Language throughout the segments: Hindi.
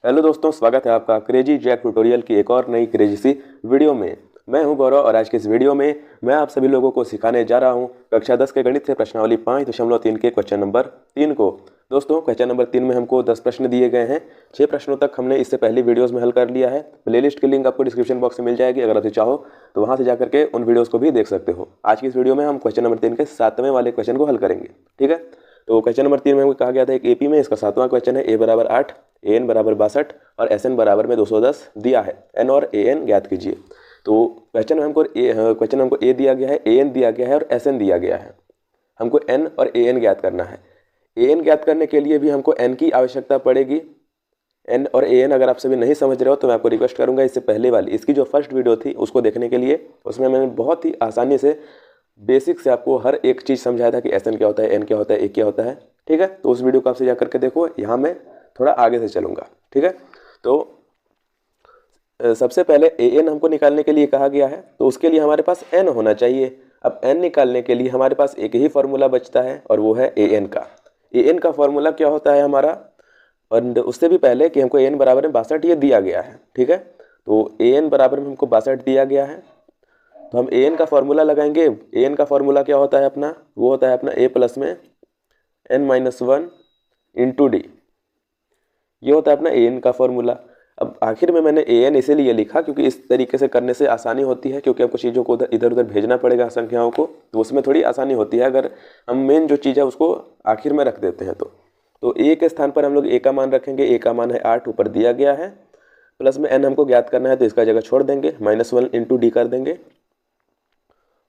हेलो दोस्तों, स्वागत है आपका क्रेजी जैक ट्यूटोरियल की एक और नई क्रेजी सी वीडियो में। मैं हूं गौरव और आज के इस वीडियो में मैं आप सभी लोगों को सिखाने जा रहा हूं कक्षा 10 के गणित से प्रश्नावली 5.3 के क्वेश्चन नंबर 3 को। दोस्तों, क्वेश्चन नंबर 3 में हमको 10 प्रश्न दिए गए हैं। 6 प्रश्नों तक हमने इससे पहले वीडियोज़ में हल कर लिया है। प्लेलिस्ट की लिंक आपको डिस्क्रिप्शन बॉक्स में मिल जाएगी, अगर आप चाहो तो वहाँ से जाकर के उन वीडियोज़ को भी देख सकते हो। आज की इस वीडियो में हम क्वेश्चन नंबर 3 के 7वें वाले क्वेश्चन को हल करेंगे। ठीक है, तो क्वेश्चन नंबर 3 में हमको कहा गया था एक एपी में, इसका 7वां क्वेश्चन है। ए बराबर 8, ए एन बराबर 62 और एस एन बराबर में 210 दिया है। एन और ए एन ज्ञात कीजिए। तो क्वेश्चन हमको ए दिया गया है, ए एन दिया गया है और एस एन दिया गया है। हमको एन और ए एन ज्ञात करना है। ए एन ज्ञात करने के लिए भी हमको एन की आवश्यकता पड़ेगी। एन और ए एन अगर आप सभी नहीं समझ रहे हो तो मैं आपको रिक्वेस्ट करूंगा इससे पहले वाली इसकी जो फर्स्ट वीडियो थी उसको देखने के लिए। उसमें मैंने बहुत ही आसानी से बेसिक से आपको हर एक चीज़ समझाया था कि एस एन क्या होता है, एन क्या होता है, ए क्या होता है। ठीक है, तो उस वीडियो को आपसे जाकर के देखो। यहाँ मैं थोड़ा आगे से चलूँगा। ठीक है, तो सबसे पहले ए एन हमको निकालने के लिए कहा गया है, तो उसके लिए हमारे पास एन होना चाहिए। अब एन निकालने के लिए हमारे पास एक ही फॉर्मूला बचता है और वो है ए एन का। ए एन का फॉर्मूला क्या होता है हमारा, और उससे भी पहले कि हमको ए एन बराबर में 62 ये दिया गया है। ठीक है, तो ए एन बराबर में हमको 62 दिया गया है, तो हम ए एन का फॉर्मूला लगाएंगे। ए एन का फॉर्मूला क्या होता है अपना, वो होता है अपना ए प्लस में n-1 इंटू डी। ये होता है अपना ए एन का फॉर्मूला। अब आखिर में मैंने ए एन इसीलिए लिखा क्योंकि इस तरीके से करने से आसानी होती है, क्योंकि आपको चीज़ों को इधर उधर भेजना पड़ेगा संख्याओं को, तो उसमें थोड़ी आसानी होती है अगर हम मेन जो चीज़ है उसको आखिर में रख देते हैं। तो ए के स्थान पर हम लोग ए का मान रखेंगे। ए का मान है 8, ऊपर दिया गया है, प्लस में एन हमको ज्ञात करना है तो इसका जगह छोड़ देंगे, -1 इंटू डी कर देंगे।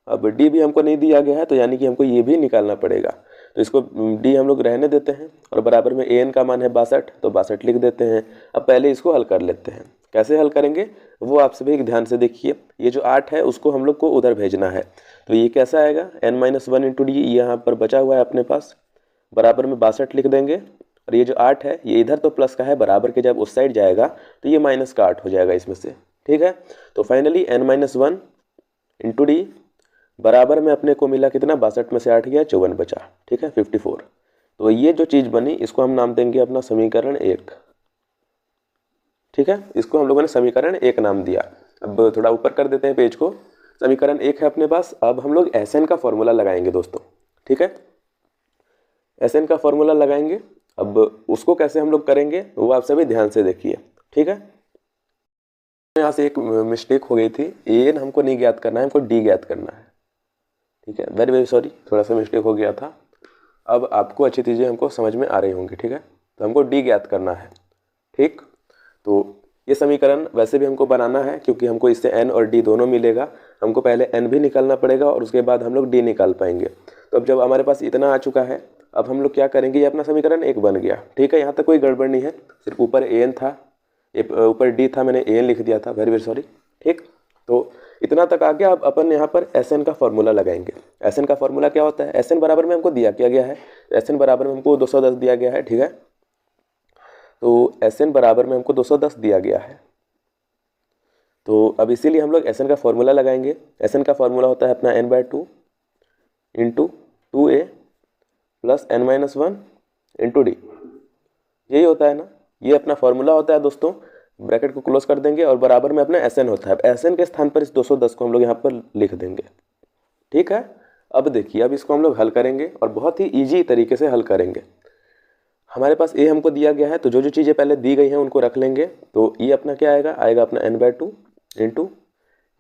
अब डी भी हमको नहीं दिया गया है तो यानी कि हमको ये भी निकालना पड़ेगा, तो इसको डी हम लोग रहने देते हैं। और बराबर में ए एन का मान है 62, तो 62 लिख देते हैं। अब पहले इसको हल कर लेते हैं। कैसे हल करेंगे वो आप सभी ध्यान से देखिए। ये जो 8 है उसको हम लोग को उधर भेजना है, तो ये कैसा आएगा, n-1 इंटू डी यहाँ पर बचा हुआ है अपने पास, बराबर में 62 लिख देंगे। और ये जो 8 है ये इधर तो प्लस का है, बराबर के जब उस साइड जाएगा तो ये माइनस का 8 हो जाएगा इसमें से। ठीक है, तो फाइनली n-1 इंटू डी बराबर में अपने को मिला कितना, 62 में से 8 गया, 54 बचा। ठीक है, 54। तो ये जो चीज़ बनी इसको हम नाम देंगे अपना समीकरण 1। ठीक है, इसको हम लोगों ने समीकरण 1 नाम दिया। अब थोड़ा ऊपर कर देते हैं पेज को। समीकरण 1 है अपने पास। अब हम लोग एस एन का फॉर्मूला लगाएंगे दोस्तों। ठीक है, एस एन का फॉर्मूला लगाएंगे। अब उसको कैसे हम लोग करेंगे वो आप सभी ध्यान से देखिए। ठीक है, यहाँ से एक मिस्टेक हो गई थी, ए एन हमको नहीं ज्ञात करना है, हमको डी ज्ञात करना है। ठीक है, वेरी वेरी सॉरी, थोड़ा सा मिस्टेक हो गया था। अब आपको अच्छी चीज़ें हमको समझ में आ रही होंगी। ठीक है, तो हमको डी ज्ञात करना है। ठीक, तो ये समीकरण वैसे भी हमको बनाना है क्योंकि हमको इससे एन और डी दोनों मिलेगा। हमको पहले एन भी निकालना पड़ेगा और उसके बाद हम लोग डी निकाल पाएंगे। तो अब जब हमारे पास इतना आ चुका है, अब हम लोग क्या करेंगे, ये अपना समीकरण 1 बन गया। ठीक है, यहाँ तक कोई गड़बड़ नहीं है, सिर्फ ऊपर ए एन था, ऊपर डी था, मैंने ए एन लिख दिया था, वेरी वेरी सॉरी। ठीक, तो इतना तक आ गया। अब अपन यहाँ पर एस एन का फॉर्मूला लगाएंगे। एस एन का फॉर्मूला क्या होता है, एस एन बराबर में हमको दिया क्या गया है, एस एन बराबर में हमको 210 दिया गया है। ठीक है, तो एस एन बराबर में हमको 210 दिया गया है, तो अब इसीलिए हम लोग एस एन का फॉर्मूला लगाएंगे। एस एन का फॉर्मूला होता है अपना n/2 into 2a plus n-1 into D. यही होता है ना, ये अपना फॉर्मूला होता है दोस्तों। ब्रैकेट को क्लोज कर देंगे और बराबर में अपना एस एन होता है। एस एन के स्थान पर इस 210 को हम लोग यहाँ पर लिख देंगे। ठीक है, अब देखिए, अब इसको हम लोग हल करेंगे और बहुत ही ईजी तरीके से हल करेंगे। हमारे पास ए हमको दिया गया है, तो जो जो चीज़ें पहले दी गई हैं उनको रख लेंगे। तो ये अपना क्या आएगा, अपना n/2 इंटू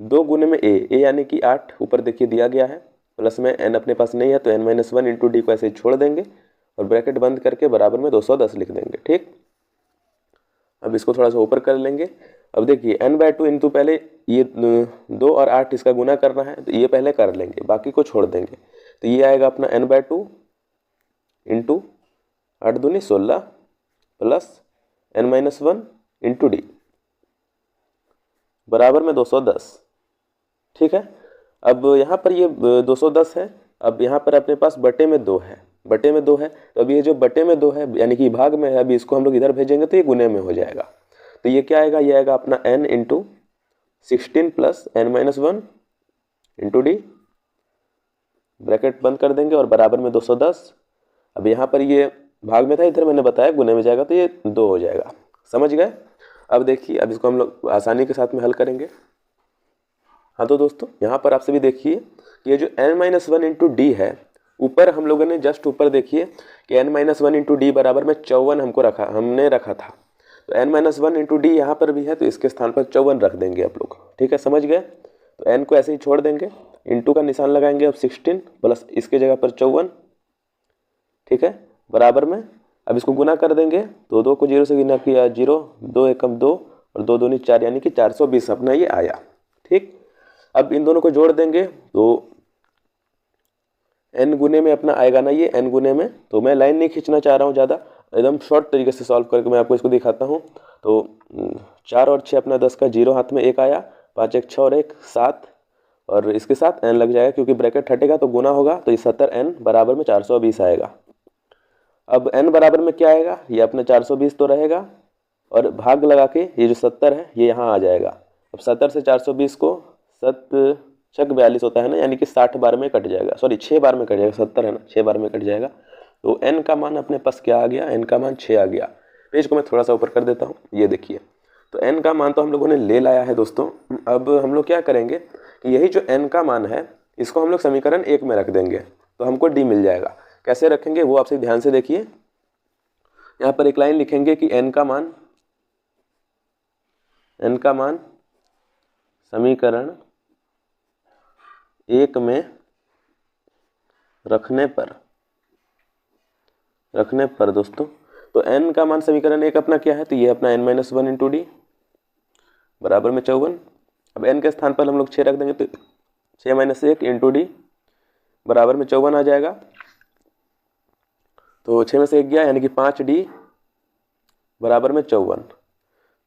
2 गुने में ए यानी कि 8, ऊपर देखिए दिया गया है, प्लस में n अपने पास नहीं है तो n-1 इंटू डी को ऐसे छोड़ देंगे और ब्रैकेट बंद करके बराबर में 210 लिख देंगे। ठीक, अब इसको थोड़ा सा ऊपर कर लेंगे। अब देखिए n/2 इंटू पहले ये 2 और 8 इसका गुना करना है, तो ये पहले कर लेंगे, बाकी को छोड़ देंगे। तो ये आएगा अपना n/2 इंटू 8 दूनी 16 प्लस n-1 इंटू डी बराबर में 210। ठीक है, अब यहाँ पर ये 210 है। अब यहाँ पर अपने पास बटे में 2 है, बटे में 2 है, तो अब ये जो बटे में 2 है यानी कि भाग में है, अभी इसको हम लोग इधर भेजेंगे तो ये गुने में हो जाएगा। तो ये क्या आएगा, ये आएगा अपना n into 16 plus n-1 into D, bracket बंद कर देंगे और बराबर में 210। अब यहाँ पर ये भाग में था, इधर मैंने बताया गुने में जाएगा तो ये 2 हो जाएगा। समझ गए। अब देखिए, अब इसको हम लोग आसानी के साथ में हल करेंगे। हाँ तो दोस्तों यहाँ पर आप सभी देखिए कि ये जो n-1 इंटू डी है, ऊपर हम लोगों ने जस्ट ऊपर देखिए कि n-1 इंटू डी बराबर में 54 हमने रखा था। तो n-1 इंटू डी यहाँ पर भी है, तो इसके स्थान पर 54 रख देंगे आप लोग। ठीक है, समझ गए। तो n को ऐसे ही छोड़ देंगे, इंटू का निशान लगाएंगे, अब 16 प्लस इसके जगह पर 54। ठीक है, बराबर में अब इसको गुना कर देंगे, तो 2 को 0 से गुना किया 0, 2 एकम 2 और 2 दूनी 4, यानी कि 420 अपना ये आया। ठीक, अब इन दोनों को जोड़ देंगे तो n गुने में अपना आएगा ना ये n गुने में। तो मैं लाइन नहीं खींचना चाह रहा हूँ ज़्यादा, एकदम शॉर्ट तरीके से सॉल्व करके मैं आपको इसको दिखाता हूँ। तो 4 और 6 अपना 10 का 0 हाथ में 1 आया, 5 1 6 और 1 7, और इसके साथ n लग जाएगा क्योंकि ब्रैकेट हटेगा तो गुना होगा, तो ये 70n बराबर में 420 आएगा। अब n बराबर में क्या आएगा, ये अपना 420 तो रहेगा, और भाग लगा के ये जो 70 है ये यहाँ आ जाएगा। अब 70 से 420 को 7 छक 42 होता है ना, यानी कि 60 बार में कट जाएगा, सॉरी 6 बार में कट जाएगा, 70 है ना, 6 बार में कट जाएगा। तो n का मान अपने पास क्या आ गया, n का मान 6 आ गया। पेज को मैं थोड़ा सा ऊपर कर देता हूँ, ये देखिए। तो n का मान तो हम लोगों ने ले लाया है दोस्तों। अब हम लोग क्या करेंगे कि यही जो n का मान है इसको हम लोग समीकरण 1 में रख देंगे, तो हमको d मिल जाएगा। कैसे रखेंगे वो आप ध्यान से देखिए। यहाँ पर एक लाइन लिखेंगे कि n का मान समीकरण 1 में रखने पर दोस्तों, तो n का मान समीकरण 1 अपना क्या है, तो ये अपना n-1 इंटू डी बराबर में 54। अब n के स्थान पर हम लोग 6 रख देंगे, तो 6 - 1 इंटू डी बराबर में 54 आ जाएगा। तो 6 में से 1 गया, यानी कि 5d बराबर में 54।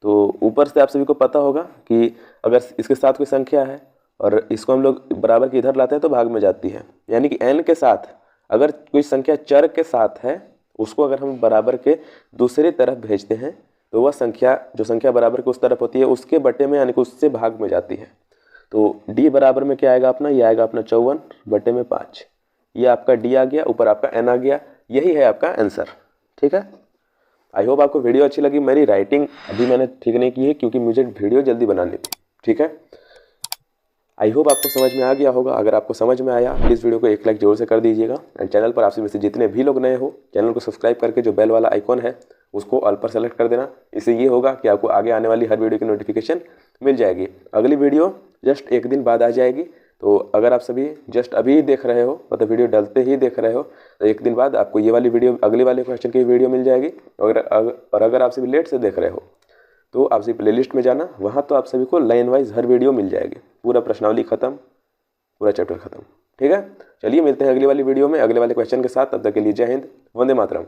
तो ऊपर से आप सभी को पता होगा कि अगर इसके साथ कोई संख्या है और इसको हम लोग बराबर के इधर लाते हैं तो भाग में जाती है, यानी कि n के साथ अगर कोई संख्या चर के साथ है, उसको अगर हम बराबर के दूसरी तरफ भेजते हैं तो वह संख्या, जो संख्या बराबर के उस तरफ होती है, उसके बटे में यानी कि उससे भाग में जाती है। तो d बराबर में क्या आएगा अपना, ये आएगा अपना 54 बटे में 5। ये आपका d आ गया, ऊपर आपका n आ गया। यही है आपका आंसर। ठीक है, आई होप आपको वीडियो अच्छी लगी। मेरी राइटिंग अभी मैंने ठीक नहीं की है क्योंकि मुझे वीडियो जल्दी बनानी थी। ठीक है, आई होप आपको समझ में आ गया होगा। अगर आपको समझ में आया प्लीज़ वीडियो को एक लाइक जरूर से कर दीजिएगा, एंड चैनल पर आपसे में से जितने भी लोग नए हो चैनल को सब्सक्राइब करके जो बेल वाला आइकॉन है उसको ऑल पर सेलेक्ट कर देना। इससे ये होगा कि आपको आगे आने वाली हर वीडियो की नोटिफिकेशन मिल जाएगी। अगली वीडियो जस्ट एक दिन बाद आ जाएगी, तो अगर आप सभी जस्ट अभी देख रहे हो, मतलब वीडियो डलते ही देख रहे हो, तो एक दिन बाद आपको ये वाली वीडियो, अगले वाले क्वेश्चन की वीडियो मिल जाएगी। और अगर आप सभी लेट से देख रहे हो तो आप सभी प्लेलिस्ट में जाना, वहाँ तो आप सभी को लाइन वाइज हर वीडियो मिल जाएगी, पूरा प्रश्नावली खत्म, पूरा चैप्टर खत्म। ठीक है, चलिए मिलते हैं अगली वाली वीडियो में अगले वाले क्वेश्चन के साथ। तब तक के लिए जय हिंद, वंदे मातरम।